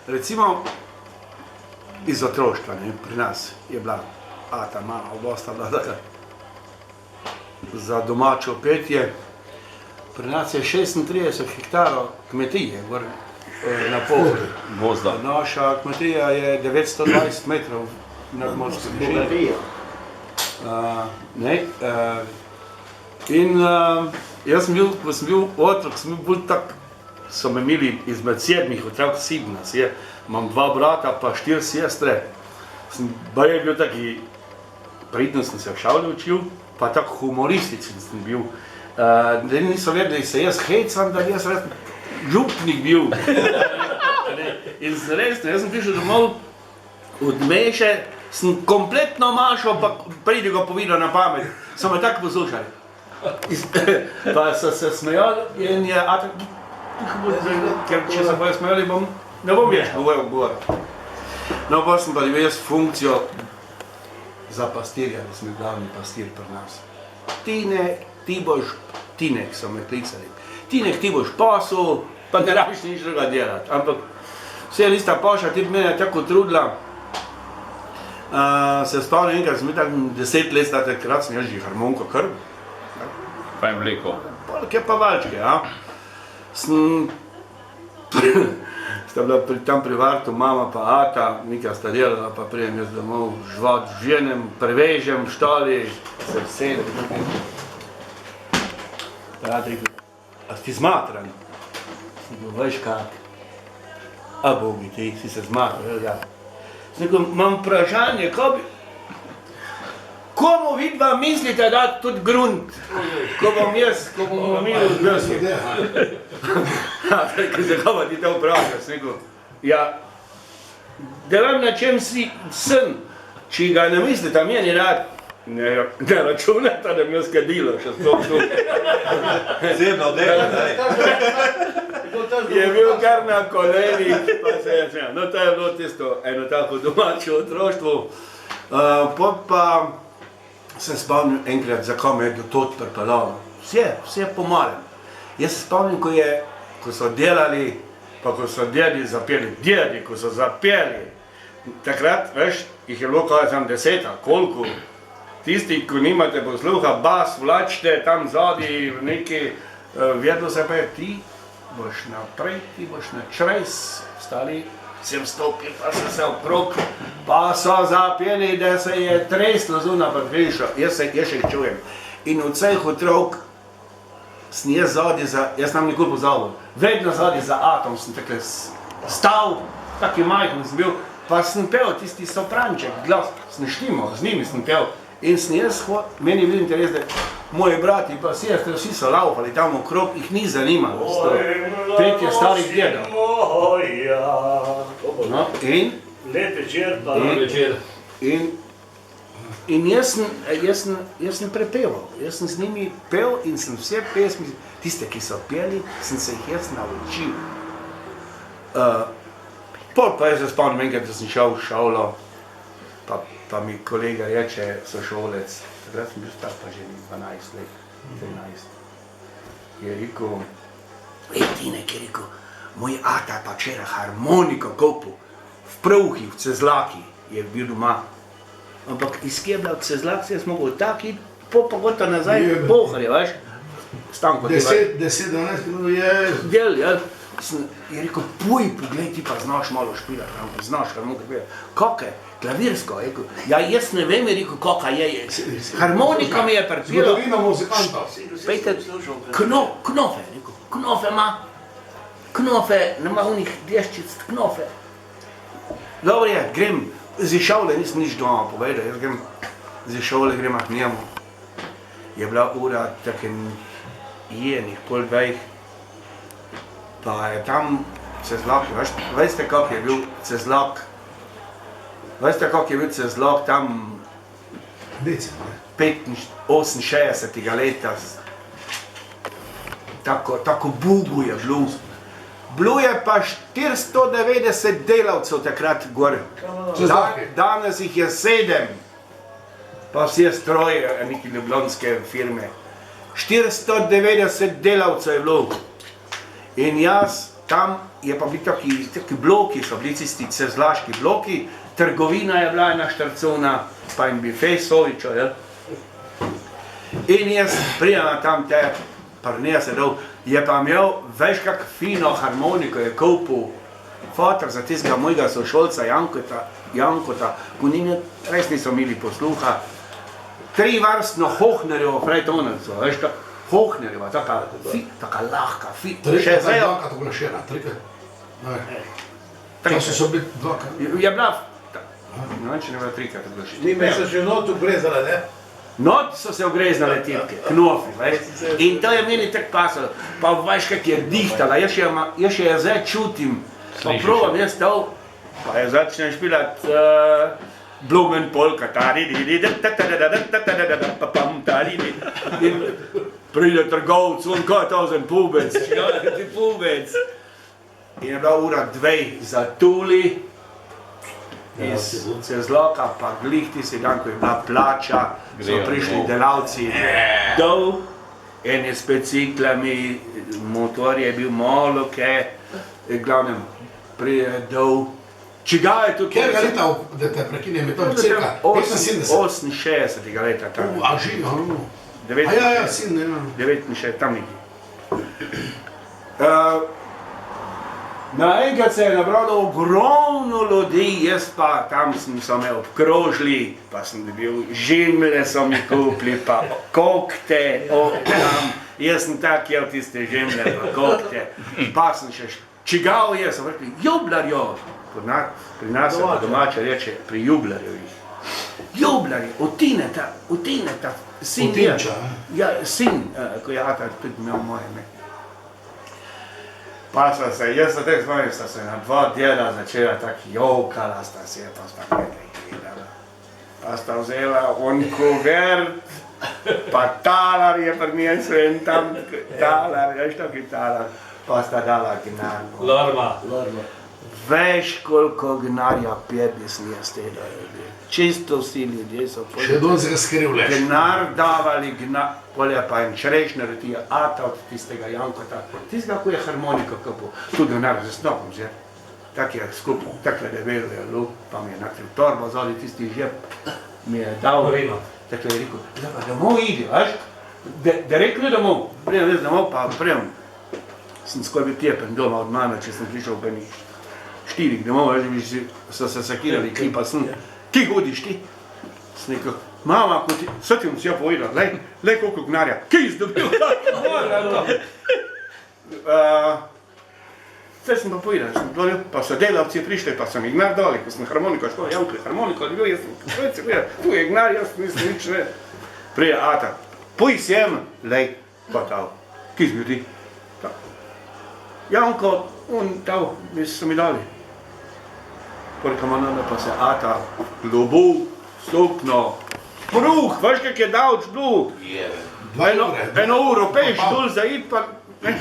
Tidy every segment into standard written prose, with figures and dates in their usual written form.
recimo iz otroštva, ne, pri nas je bila ata, mama, obosta bila taka za domačo petje. Pri nas je 36 hektarov kmetije, gor na polju. Gozda. Naša kmetija je 920 metrov nadmorske višine. Jaz sem bil, ko sem bil otrok, sem bil bolj tak, so me imeli izmed 7 otrok, 7 nas je, imam 2 brata pa 4 sestre. Baje je bil taki, pridno sem se v šali učil, pa tako humorističen sem bil. Da niso vedeli, da se jaz hecam, da jaz res župnik bil. In resno, jaz sem prišel domov od Meše, sem kompletno mašal, pa pridi ga povedal na pamet. So me tako poslušali. Pa so se smejali in je, ker če se bojo smejali, ne bom več govoril gor. No, pa sem pa dobil jaz funkcijo za pastirja, da sem bil glavni pastir pri nas. Tinek so me klicali. Tinek, ti boš pasel, pa ne rabiš nič druga delati. Ampak vse lista paša, ti bi mene tako trudila. Se spomnim enkrat, sem bil tako 10 let star, takrat sem jaz že harmoniko krv. Pa je mleko. Polke pa valčke, ja. Sta bila tam pri vartu mama pa ata, nekaj sta delala, pa prijem jaz domov žvat ženem, prevežem, štali, se vsedem. Rad rekel, a si zmatran? Sem rekel, veš kak? A bogi ti, si se zmatran, ja. Sem rekel, imam vprašanje, komu vidva mislite dati tudi grunt, ko bom imel odnosi? Ko se kova ti to vprašal, sem rekel, ja, da vam na čem si sen, či ga ne mislite meni rad, ne računate, da mi je skadilo, še sploh tu. Zemno delo, daj. Je bil kar na kolenih, pa se je smejal. No, to je bilo tisto eno tako domače otroštvo. Pa sem spomnil enkrat, zakaj me je do tod pripeljalo. Vse pomalem. Jaz se spomnim, ko so delali, pa ko so dedi zapeli, ko so zapeli. Takrat, veš, jih je bilo kaj tam 10, koliko. Tisti, ko nimate posluha, bas vlačite tam zadnji neki, vedno se pa je, ti boš naprej, ti boš na črez, stali, sem stopil, pa sem se okrog, pa so zapeli, da se je treslo zunaj pod hišo, jaz še jih čujem. In od vseh otrok sem jaz zadnji jaz nam nikoli pozabil, vedno zadnji za atom sem takle stal, taki majhen sem bil, pa sem pel tisti sopranček, glas, sem štimal, z njimi sem pel. In sem jaz, meni je bil interes, da moji brati pa sestre, vsi so laufali tam okrog, jih ni zanimalo. Petje starih dedov. No, in? Lep večer, pa večer. In jaz sem prepeval, jaz sem z njimi pel in sem vse pesmi, tiste, ki so peli, sem se jih jaz naučil. Pol pa jaz se spomnim enkrat, da sem šel v šolo, pa mi kolega reče, sošolec, takrat sem bil star pa že 12 let, 13. Je rekel, Tinek, je rekel, moj ata pa včeraj harmoniko kopil, v Prauhi, v Cezlaki, je bil doma. Ampak iz kje je bila v Cezlaki, jaz mogel tak iti, pa gota nazaj v Boharje, veš? Stanko ti veš. 10-12 km je... Del, ja. Je rekel, puj, poglej, ti pa znaš malo špilati, znaš harmoniko peti. Kake? Klavirsko, je rekel. Ja, jaz ne vem, je rekel, kaka je. Harmonika mi je pripila. Zgodovina muzikanta. Pejte, knofe, je rekel. Knofe ima. Knofe, nema unih deščic, knofe. Dobro je, grem. Z šole nisem nič doma povedal, jaz grem. Z šole grem k njemu. Je bila ura takem jenih, pol dveh. Pa je tam Cezlak, veste kak je bil Cezlak? Veste kak je bil Cezlak tam 68 leta? Tako bugu je bilo. Bilo je pa 490 delavcev takrat gor. Danes jih je 7. Pa vse stroje, neke ljubljanske firme. 490 delavcev je bilo. In jaz tam je pa bili taki bloki, so bili tisti cezlaški bloki, trgovina je bila ena štrcona, pa in bifej sovičo, jel? In jaz prijema tam te, prnija se dol, je pa imel, veš kak fino harmoniko je kupil fotor za tistega mojega sošolca Jankota, ko res niso imeli posluha, 3-vrstno Hohnerjevo frajtonarco, veš kak, Hohnerjeva, taka lahka, še zdaj. Dvakrat oglašena, trikrat. Kaj so bili dvakrat? Je bila, ne vem, če ne bila 3-krat oglašena. Ti me so že not ugrezala, ne? Not so se ogreznale tipke, knofi, veš, in to je meni tako pasalo, pa veš kak je dihtala, jaz še je zdaj čutim, pa probam jaz to, pa je začnem špilat Blumen polka, in pride trgovc, on kaj je to za pubec, ti pubec. In je bila ura 2 za tuli, iz Cezloka, pa glih tisti dan, ko je bila plača, so prišli delavci dol, eni s biciklami, motor je bil malo kaj, glavnem prije dol. Čigav je tukaj? Kjer ga leta, da te prekinem, je to cirka 75? 68 leta tam. A živi, ja, sin, ja. 69, tam nekaj. Naenkrat se je nabralo ogromno ljudi, jaz pa tam so me obkrožili, pa sem dobil žemlje, so mi kupili, pa kokte, tam. Jaz sem tak jel tiste žemlje, pa kokte, pa sem še čigav je, so rekli, jublarjo. Pri nas se pa domače reče, pri jublarjevih. Jublarje, utineta, sin je. Ja, sin, ko je ata tudi imel moje ime. Pa so se, jaz se teh spomnim, sta se na 2 dela začela tako jokala, sta se pa sta nekaj gledala. Pa sta vzela on kuvert, pa talar je prinesel in tam talar, veš taki talar, pa sta dala gnarno. Lorma. Veš koliko gnarja pjedisni je steda ljudi. Čisto vsi ljudje so Še don se skrivljaš. gnar davali, polje pa en črešner, ti je ata od tistega Jankota, tistega, ko je harmoniko kupil, tudi gnar z snopom vzel. Tak je skupno, takle debel je luk, pa mi je nakril torbo, zoli tisti žep, mi je dal. Takle je rekel, zdaj pa domov idi, veš? Da rekli domov, prijem jaz domov, pa prijem. Sem skoraj bil tjepen doma od mame, če sem prišel v njih 4 domov, so se sakirali, ki pa sem, ti hodiš ti? Sem rekel, mama, ko ti, vse ti bom si jo povedal, lej koliko gnarja, ki izdobil, vse sem pa povedal, sem dolil, pa so delavci prišli, pa sem jih gnar doli, ko sem harmoniko šlo, Janko je harmoniko dobil, jaz sem povedal, gledal, tu je gnar, jaz nisem nič ne. Prije ata, poj sem, lej, pa tal, ki izbil ti? Janko, on tal, so mi dali. Koliko manjada pa se ata, globu, sukno, pruh, veš kak je davč bil? Eno uro peš dol za id pa, ne.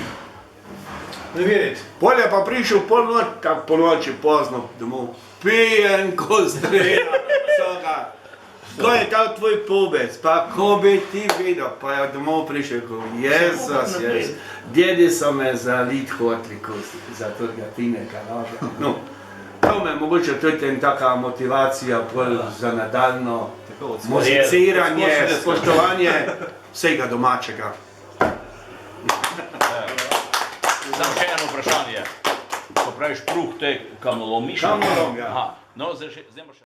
Ne videti. Polje pa prišel pol noč, tak po noči pozno domov, pijen ko strela, soga. Ko je tal tvoj pubec, pa ko bi ti videl, pa je domov prišel, ko Jezus, djedi so me za lit hotli, za tega tineka noža. No, to me mogoče tudi en taka motivacija pol za nadaljno muziciranje, spoštovanje vsega domačega. Samo še eno vprašanje. Ko praviš pruh, te kamolom miša? Kamolom, ja. No, zdaj še...